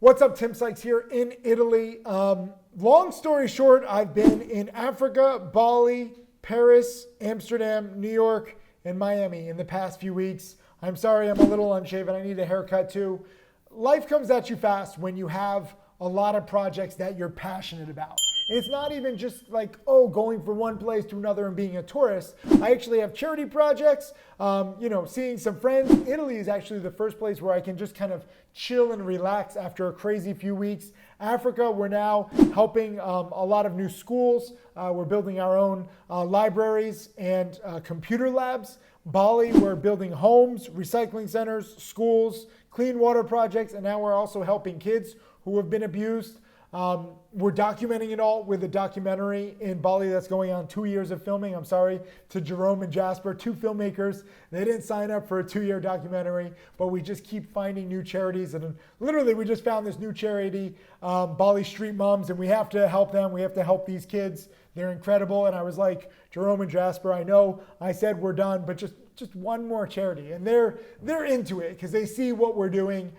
What's up, Tim Sykes here in Italy. Long story short, I've been in Africa, Bali, Paris, Amsterdam, New York, and Miami in the past few weeks. I'm sorry, I'm a little unshaven. I need a haircut too. Life comes at you fast when you have a lot of projects that you're passionate about. It's not even just like, going from one place to another and being a tourist. I actually have charity projects, seeing some friends. Italy is actually the first place where I can just kind of chill and relax after a crazy few weeks. Africa, we're now helping a lot of new schools. We're building our own libraries and computer labs. Bali, we're building homes, recycling centers, schools, clean water projects, and now we're also helping kids who have been abused. We're documenting it all with a documentary in Bali that's going on 2 years of filming. I'm sorry to Jerome and Jasper, two filmmakers. They didn't sign up for a 2-year documentary, but we just keep finding new charities. And literally, we just found this new charity, Bali Street Moms, and we have to help them. We have to help these kids. They're incredible. And I was like, Jerome and Jasper, I know I said we're done, but just one more charity. And they're into it because they see what we're doing.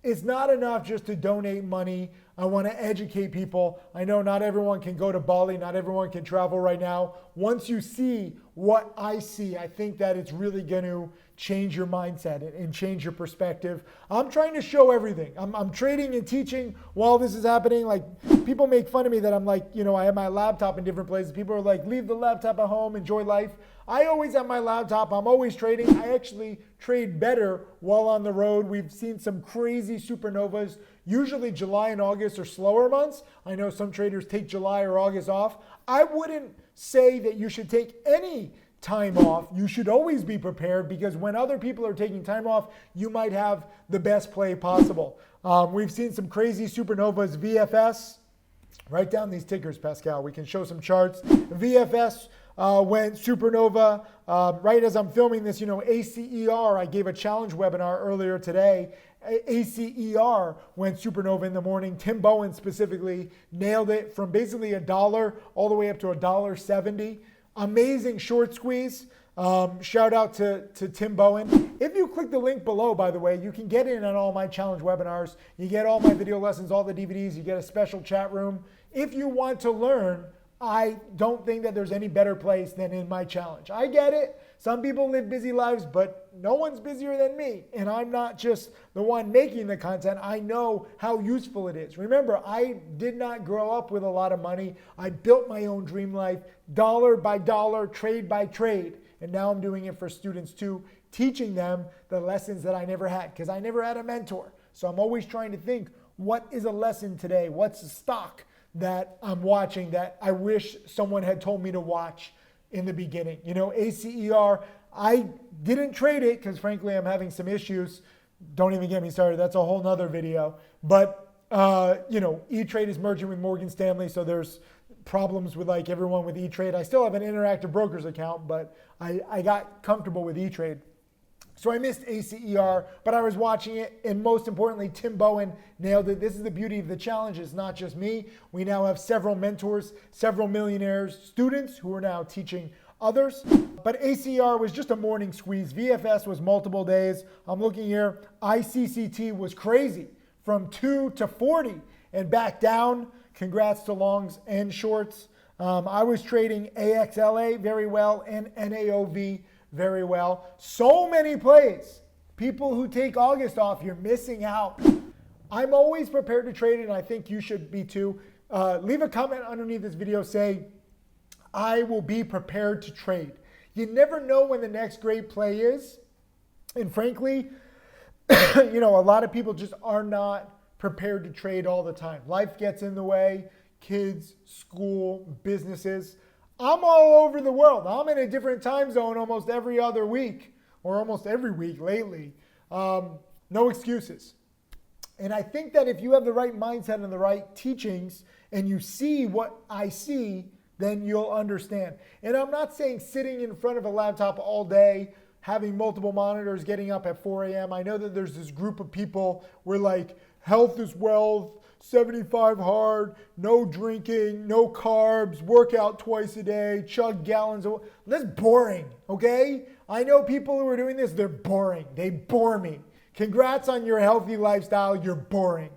It's not enough just to donate money. I want to educate people. I know not everyone can go to Bali. Not everyone can travel right now. Once you see what I see, I think that it's really going to change your mindset and change your perspective. I'm trying to show everything. I'm trading and teaching while this is happening. Like, people make fun of me that I'm like, I have my laptop in different places. People are like, leave the laptop at home, enjoy life. I always have my laptop. I'm always trading. I actually trade better while on the road. We've seen some crazy supernovas. Usually July and August are slower months. I know some traders take July or August off. I wouldn't say that you should take any time off. You should always be prepared, because when other people are taking time off, you might have the best play possible. We've seen some crazy supernovas. VFS, write down these tickers, Pascal. We can show some charts. VFS went supernova right as I'm filming this. ACER, I gave a challenge webinar earlier today. ACER went supernova in the morning. Tim Bowen specifically nailed it from basically $1 all the way up to $1.70. Amazing short squeeze. Shout out to Tim Bowen. If you click the link below, by the way, you can get in on all my challenge webinars. You get all my video lessons, all the DVDs. You get a special chat room. If you want to learn, I don't think that there's any better place than in my challenge. I get it. Some people live busy lives, but no one's busier than me. And I'm not just the one making the content. I know how useful it is. Remember, I did not grow up with a lot of money. I built my own dream life, dollar by dollar, trade by trade. And now I'm doing it for students too, teaching them the lessons that I never had, because I never had a mentor. So I'm always trying to think, what is a lesson today? What's a stock that I'm watching that I wish someone had told me to watch in the beginning? ACER, I didn't trade it because frankly, I'm having some issues. Don't even get me started. That's a whole nother video. But, E-Trade is merging with Morgan Stanley. So there's problems with like everyone with E-Trade. I still have an Interactive Brokers account, but I got comfortable with E-Trade. So I missed ACER, but I was watching it, and most importantly, Tim Bowen nailed it. This is the beauty of the challenge. It's not just me. We now have several mentors, several millionaires, students who are now teaching others. But ACER was just a morning squeeze. VFS was multiple days. I'm looking here. ICCT was crazy, from 2 to 40 and back down. Congrats to longs and shorts. I was trading AXLA very well and NAOV very well. So many plays. People who take August off, you're missing out. I'm always prepared to trade it, and I think you should be too. Leave a comment underneath this video. Say, I will be prepared to trade. You never know when the next great play is. And frankly, a lot of people just are not prepared to trade all the time. Life gets in the way. Kids, school, businesses. I'm all over the world. I'm in a different time zone almost every other week, or almost every week lately. No excuses. And I think that if you have the right mindset and the right teachings, and you see what I see, then you'll understand. And I'm not saying sitting in front of a laptop all day, having multiple monitors, getting up at 4 a.m. I know that there's this group of people where like health is wealth, 75 hard, no drinking, no carbs, work out twice a day, chug gallons of water. That's boring, okay? I know people who are doing this, they're boring. They bore me. Congrats on your healthy lifestyle. You're boring.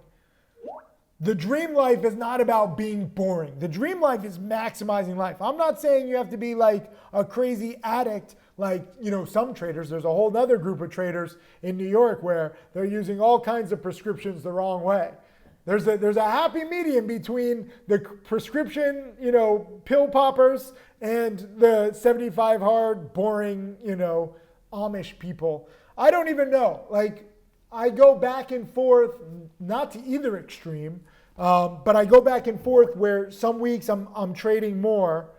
The dream life is not about being boring. The dream life is maximizing life. I'm not saying you have to be like a crazy addict like, some traders. There's a whole other group of traders in New York where they're using all kinds of prescriptions the wrong way. There's a happy medium between the prescription, pill poppers and the 75 hard, boring, Amish people. I don't even know. Like, I go back and forth, not to either extreme, but I go back and forth where some weeks I'm trading more.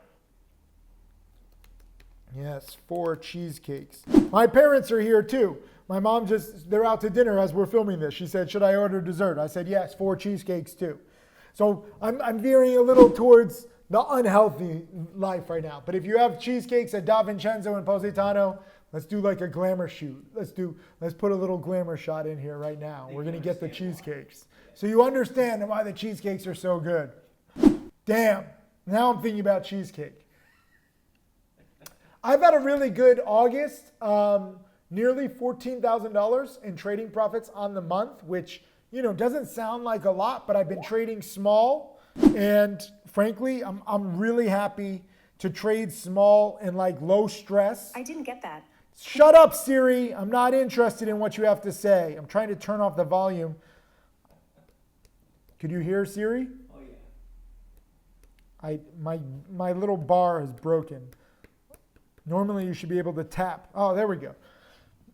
Yes, 4 cheesecakes. My parents are here too. My mom they're out to dinner as we're filming this. She said, should I order dessert? I said, yes, 4 cheesecakes too. So I'm veering a little towards the unhealthy life right now. But if you have cheesecakes at Da Vincenzo and Positano, let's do like a glamour shoot. Let's put a little glamour shot in here right now. We're going to get the cheesecakes. So you understand why the cheesecakes are so good. Damn, now I'm thinking about cheesecake. I've had a really good August, nearly $14,000 in trading profits on the month, which, doesn't sound like a lot, but I've been trading small. And frankly, I'm really happy to trade small and like low stress. I didn't get that. Shut up, Siri. I'm not interested in what you have to say. I'm trying to turn off the volume. Could you hear Siri? Oh yeah. My little bar is broken. Normally you should be able to tap. Oh, there we go.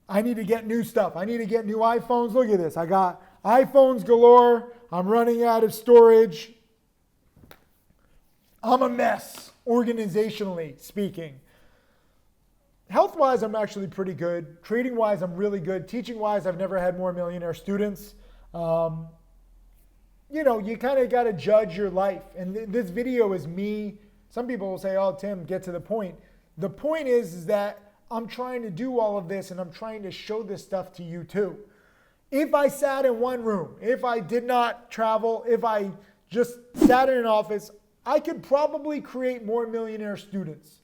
I need to get new stuff. I need to get new iPhones. Look at this. I got iPhones galore. I'm running out of storage. I'm a mess, organizationally speaking. Health-wise, I'm actually pretty good. Trading-wise, I'm really good. Teaching-wise, I've never had more millionaire students. You kind of got to judge your life. And this video is me. Some people will say, oh, Tim, get to the point. The point is that I'm trying to do all of this and I'm trying to show this stuff to you too. If I sat in one room, if I did not travel, if I just sat in an office, I could probably create more millionaire students.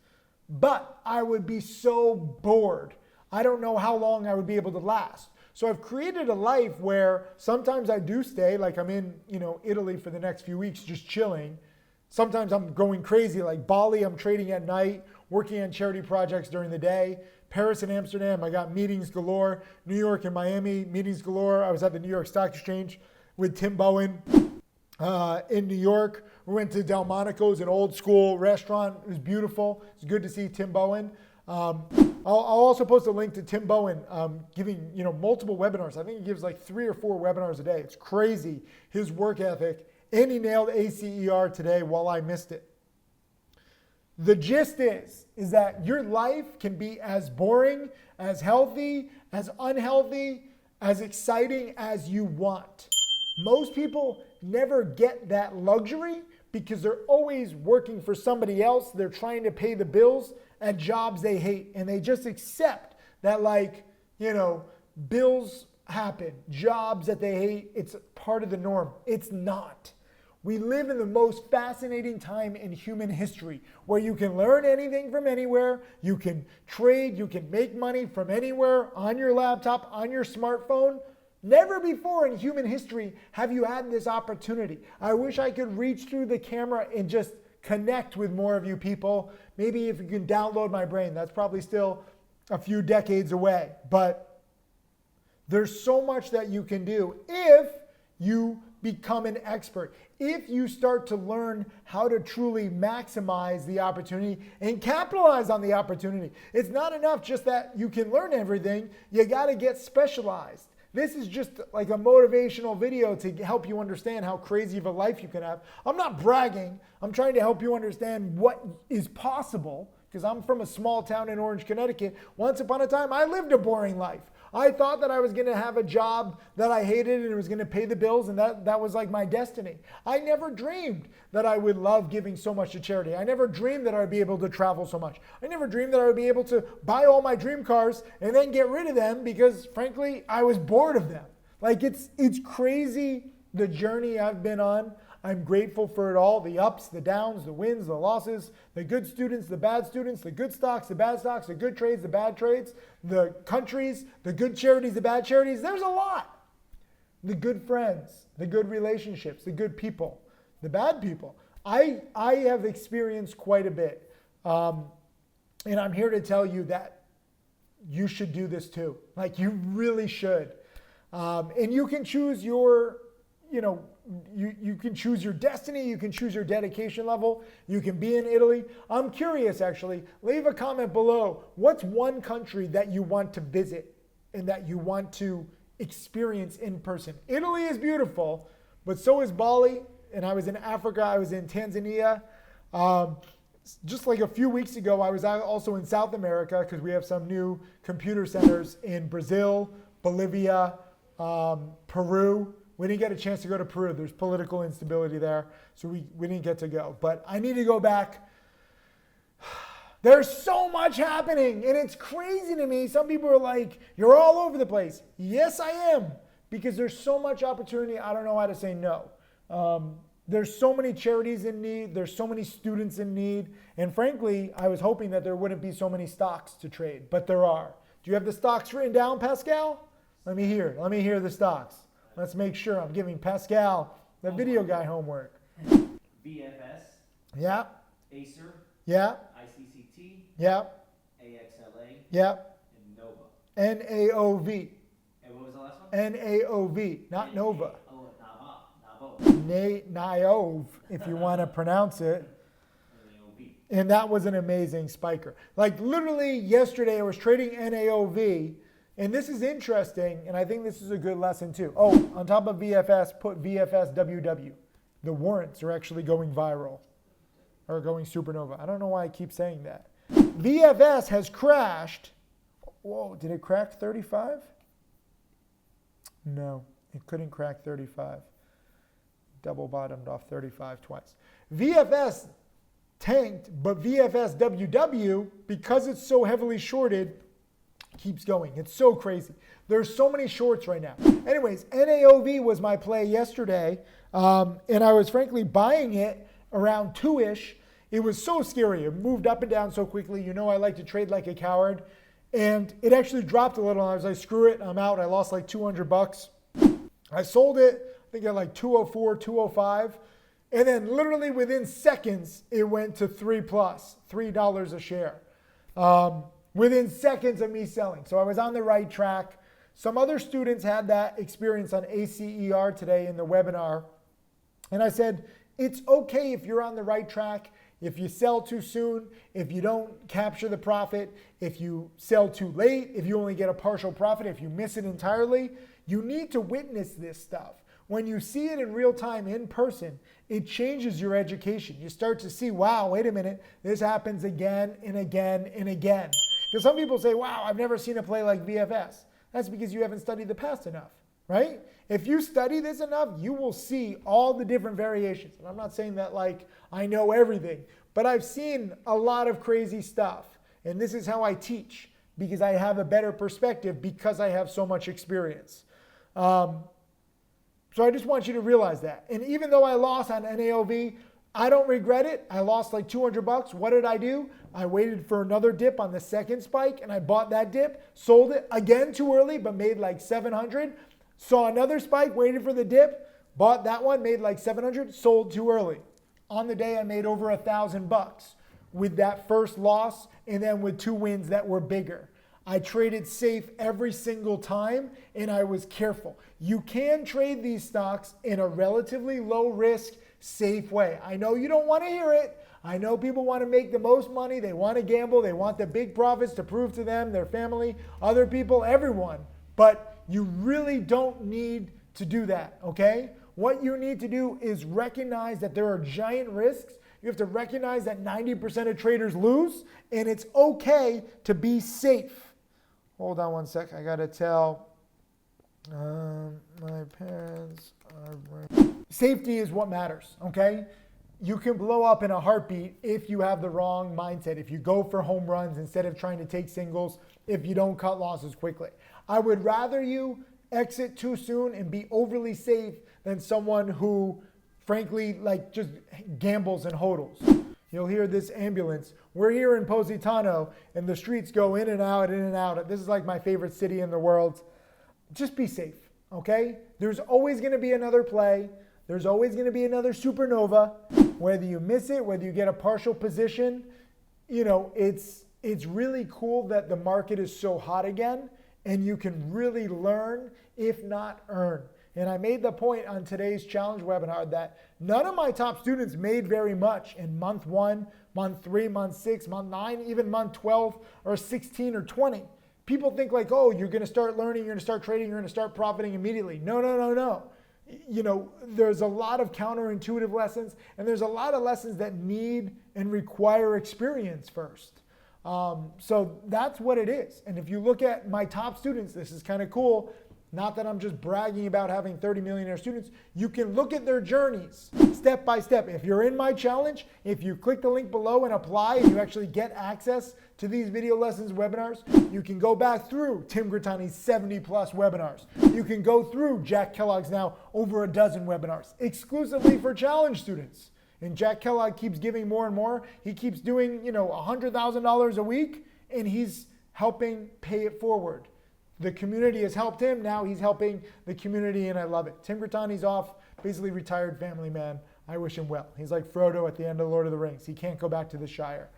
But I would be so bored. I don't know how long I would be able to last. So I've created a life where sometimes I do stay, like I'm in, Italy for the next few weeks, just chilling. Sometimes I'm going crazy, like Bali, I'm trading at night, working on charity projects during the day. Paris and Amsterdam, I got meetings galore. New York and Miami, meetings galore. I was at the New York Stock Exchange with Tim Bowen in New York. We went to Delmonico's, an old school restaurant. It was beautiful. It's good to see Tim Bowen. I'll also post a link to Tim Bowen giving multiple webinars. I think he gives like 3 or 4 webinars a day. It's crazy, his work ethic. And he nailed ACER today while I missed it. The gist is that your life can be as boring, as healthy, as unhealthy, as exciting as you want. Most people never get that luxury because they're always working for somebody else. They're trying to pay the bills at jobs they hate. And they just accept that bills happen, jobs that they hate, it's part of the norm. It's not. We live in the most fascinating time in human history where you can learn anything from anywhere, you can trade, you can make money from anywhere on your laptop, on your smartphone. Never before in human history have you had this opportunity. I wish I could reach through the camera and just connect with more of you people. Maybe if you can download my brain, that's probably still a few decades away. But there's so much that you can do if you become an expert. If you start to learn how to truly maximize the opportunity and capitalize on the opportunity. It's not enough just that you can learn everything. You got to get specialized. This is just like a motivational video to help you understand how crazy of a life you can have. I'm not bragging. I'm trying to help you understand what is possible because I'm from a small town in Orange, Connecticut. Once upon a time, I lived a boring life. I thought that I was going to have a job that I hated and it was going to pay the bills and that was like my destiny. I never dreamed that I would love giving so much to charity. I never dreamed that I would be able to travel so much. I never dreamed that I would be able to buy all my dream cars and then get rid of them because frankly, I was bored of them. Like it's crazy the journey I've been on. I'm grateful for it all, the ups, the downs, the wins, the losses, the good students, the bad students, the good stocks, the bad stocks, the good trades, the bad trades, the countries, the good charities, the bad charities. There's a lot. The good friends, the good relationships, the good people, the bad people. I have experienced quite a bit. And I'm here to tell you that you should do this too. Like, you really should. And you can choose your, you can choose your destiny. You can choose your dedication level. You can be in Italy. I'm curious, actually. Leave a comment below. What's one country that you want to visit and that you want to experience in person? Italy is beautiful, but so is Bali. And I was in Africa. I was in Tanzania. Just like a few weeks ago, I was also in South America because we have some new computer centers in Brazil, Bolivia, Peru. We didn't get a chance to go to Peru. There's political instability there, so we didn't get to go. But I need to go back. There's so much happening, and it's crazy to me. Some people are like, you're all over the place. Yes, I am, because there's so much opportunity. I don't know how to say no. There's so many charities in need. There's so many students in need. And frankly, I was hoping that there wouldn't be so many stocks to trade, but there are. Do you have the stocks written down, Pascal? Let me hear the stocks. Let's make sure I'm giving Pascal, the video guy, homework. VFS. Yeah. Acer. Yeah. ICCT. Yeah. AXLA. Yeah. And Nova. NAOV. And what was the last one? NAOV, not Nova. Oh, Navo. Naov, if you want to pronounce it. And that was an amazing spiker. Like, literally yesterday I was trading NAOV, and this is interesting, and I think this is a good lesson too. Oh, on top of VFS, put VFSWW. The warrants are actually going viral, or going supernova. I don't know why I keep saying that. VFS has crashed. Whoa, did it crack 35? No, it couldn't crack 35. Double bottomed off 35 twice. VFS tanked, but VFSWW, because it's so heavily shorted, keeps going. It's so crazy. There's so many shorts right now. Anyways, NAOV was my play yesterday, and I was frankly buying it around 2-ish. It was so scary. It moved up and down so quickly. You know I like to trade like a coward. And it actually dropped a little. I was like, screw it, I'm out. I lost like $200. I sold it, I think at like 204, 205. And then literally within seconds, it went to $3 a share. Within seconds of me selling. So I was on the right track. Some other students had that experience on ACER today in the webinar. And I said, it's okay if you're on the right track, if you sell too soon, if you don't capture the profit, if you sell too late, if you only get a partial profit, if you miss it entirely. You need to witness this stuff. When you see it in real time, in person, it changes your education. You start to see, wow, wait a minute, this happens again and again and again. Because some people say, wow, I've never seen a play like VFS. That's because you haven't studied the past enough, right? If you study this enough, you will see all the different variations. And I'm not saying that like I know everything, but I've seen a lot of crazy stuff. And this is how I teach, because I have a better perspective because I have so much experience. So I just want you to realize that. And even though I lost on NAOV, I don't regret it. I lost like $200. What did I do? I waited for another dip on the second spike and I bought that dip, sold it again too early, but made like 700. Saw another spike, waited for the dip, bought that one, made like 700, sold too early. On the day I made over $1,000 with that first loss and then with 2 wins that were bigger. I traded safe every single time and I was careful. You can trade these stocks in a relatively low risk, safe way. I know you don't want to hear it. I know people want to make the most money. They want to gamble. They want the big profits to prove to them, their family, other people, everyone. But you really don't need to do that, okay? What you need to do is recognize that there are giant risks. You have to recognize that 90% of traders lose, and it's okay to be safe. Hold on one sec. I got to tell my parents are... Safety is what matters, okay? You can blow up in a heartbeat if you have the wrong mindset, if you go for home runs instead of trying to take singles, if you don't cut losses quickly. I would rather you exit too soon and be overly safe than someone who frankly, like just gambles and hodls. You'll hear this ambulance. We're here in Positano, and the streets go in and out, in and out. This is like my favorite city in the world. Just be safe, okay? There's always going to be another play. There's always going to be another supernova. Whether you miss it, whether you get a partial position, it's really cool that the market is so hot again, and you can really learn, if not earn. And I made the point on today's challenge webinar that none of my top students made very much in month 1, month 3, month 6, month 9, even month 12 or 16 or 20. People think like, oh, you're going to start learning, you're going to start trading, you're going to start profiting immediately. No. There's a lot of counterintuitive lessons, and there's a lot of lessons that need and require experience first. So that's what it is. And if you look at my top students, this is kind of cool. Not that I'm just bragging about having 30 millionaire students. You can look at their journeys step by step. If you're in my challenge, if you click the link below and apply, and you actually get access to these video lessons webinars, you can go back through Tim Grittani's 70 plus webinars. You can go through Jack Kellogg's now over a dozen webinars exclusively for challenge students. And Jack Kellogg keeps giving more and more. He keeps doing, $100,000 a week, and he's helping pay it forward. The community has helped him. Now he's helping the community, and I love it. Tim Grittani's off, basically retired family man. I wish him well. He's like Frodo at the end of Lord of the Rings. He can't go back to the Shire.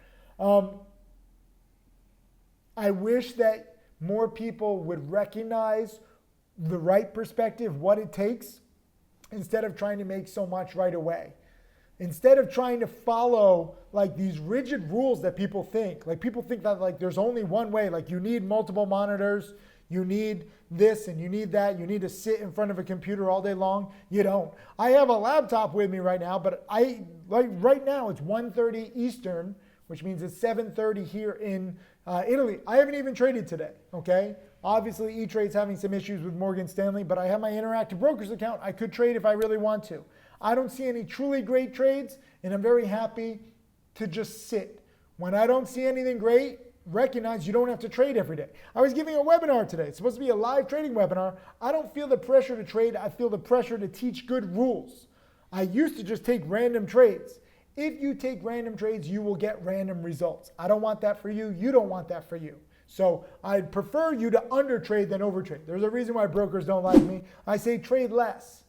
I wish that more people would recognize the right perspective, what it takes, instead of trying to make so much right away. Instead of trying to follow like these rigid rules that people think. Like people think that like there's only one way. Like you need multiple monitors. You need this and you need that. You need to sit in front of a computer all day long. You don't. I have a laptop with me right now, but right now it's 1:30 Eastern, which means it's 7:30 here in Italy. I haven't even traded today, okay? Obviously, E-Trade's having some issues with Morgan Stanley, but I have my Interactive Brokers account. I could trade if I really want to. I don't see any truly great trades, and I'm very happy to just sit. When I don't see anything great, recognize you don't have to trade every day. I was giving a webinar today. It's supposed to be a live trading webinar. I don't feel the pressure to trade. I feel the pressure to teach good rules. I used to just take random trades. If you take random trades, you will get random results. I don't want that for you. You don't want that for you. So I'd prefer you to undertrade than overtrade. There's a reason why brokers don't like me. I say trade less,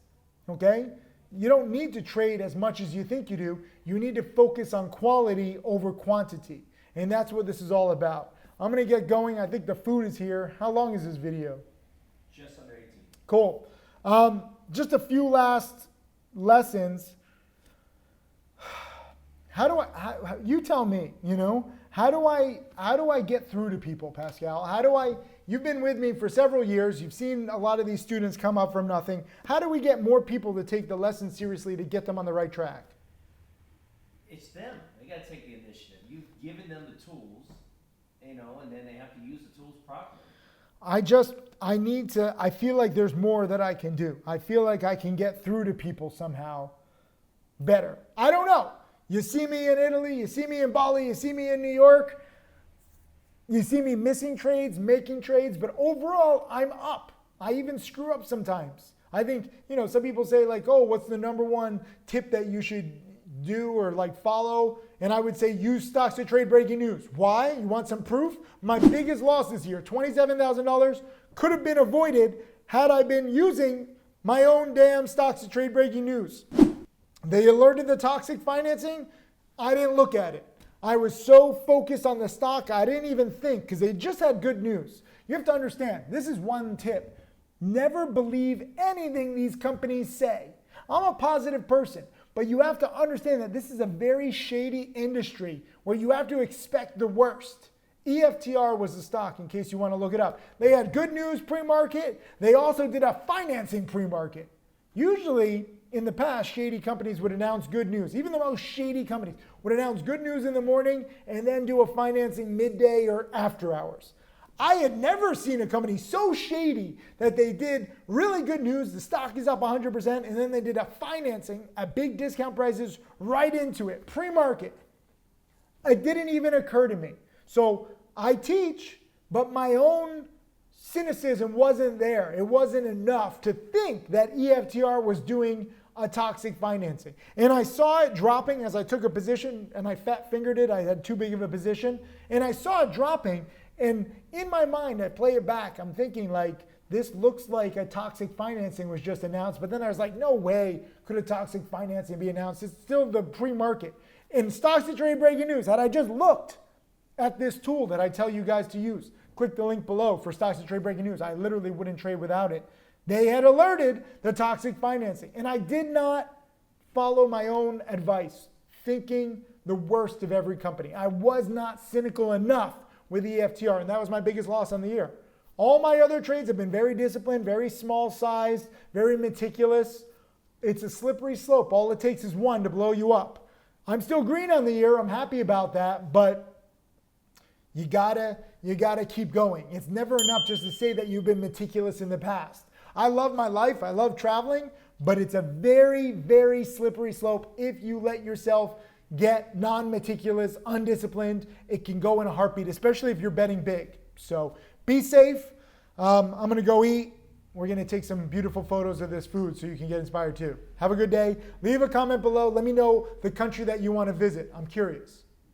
okay? You don't need to trade as much as you think you do. You need to focus on quality over quantity. And that's what this is all about. I'm going to get going. I think the food is here. How long is this video? Just under 18. Cool. Just a few last lessons. You tell me, how do I get through to people, Pascal? You've been with me for several years. You've seen a lot of these students come up from nothing. How do we get more people to take the lesson seriously to get them on the right track? It's them. They got to take the initiative. You've given them the tools, and then they have to use the tools properly. I feel like there's more that I can do. I feel like I can get through to people somehow better. I don't know. You see me in Italy, you see me in Bali, you see me in New York. You see me missing trades, making trades, but overall, I'm up. I even screw up sometimes. I think, some people say like, oh, what's the number one tip that you should do or like follow? And I would say use stocks to trade breaking news. Why? You want some proof? My biggest loss this year, $27,000, could have been avoided had I been using my own damn stocks to trade breaking news. They alerted the toxic financing. I didn't look at it. I was so focused on the stock, I didn't even think because they just had good news. You have to understand, this is one tip. Never believe anything these companies say. I'm a positive person, but you have to understand that this is a very shady industry where you have to expect the worst. EFTR was the stock, in case you want to look it up. They had good news pre-market. They also did a financing pre-market. Usually, in the past, shady companies would announce good news. Even the most shady companies would announce good news in the morning and then do a financing midday or after hours. I had never seen a company so shady that they did really good news. The stock is up 100%, and then they did a financing at big discount prices right into it, pre-market. It didn't even occur to me. So I teach, but my own cynicism wasn't there. It wasn't enough to think that EFTR was doing a toxic financing. And I saw it dropping as I took a position and I fat fingered it. I had too big of a position and I saw it dropping. And in my mind, I play it back. I'm thinking like, this looks like a toxic financing was just announced. But then I was like, no way could a toxic financing be announced. It's still the pre-market. In stocks to trade breaking news, had I just looked at this tool that I tell you guys to use, click the link below for stocks to trade breaking news. I literally wouldn't trade without it. They had alerted the toxic financing. And I did not follow my own advice, thinking the worst of every company. I was not cynical enough with EFTR, and that was my biggest loss on the year. All my other trades have been very disciplined, very small sized, very meticulous. It's a slippery slope. All it takes is one to blow you up. I'm still green on the year. I'm happy about that, but you gotta keep going. It's never enough just to say that you've been meticulous in the past. I love my life. I love traveling, but it's a very, very slippery slope if you let yourself get non-meticulous, undisciplined. It can go in a heartbeat, especially if you're betting big. So be safe. I'm going to go eat. We're going to take some beautiful photos of this food so you can get inspired too. Have a good day. Leave a comment below. Let me know the country that you want to visit. I'm curious.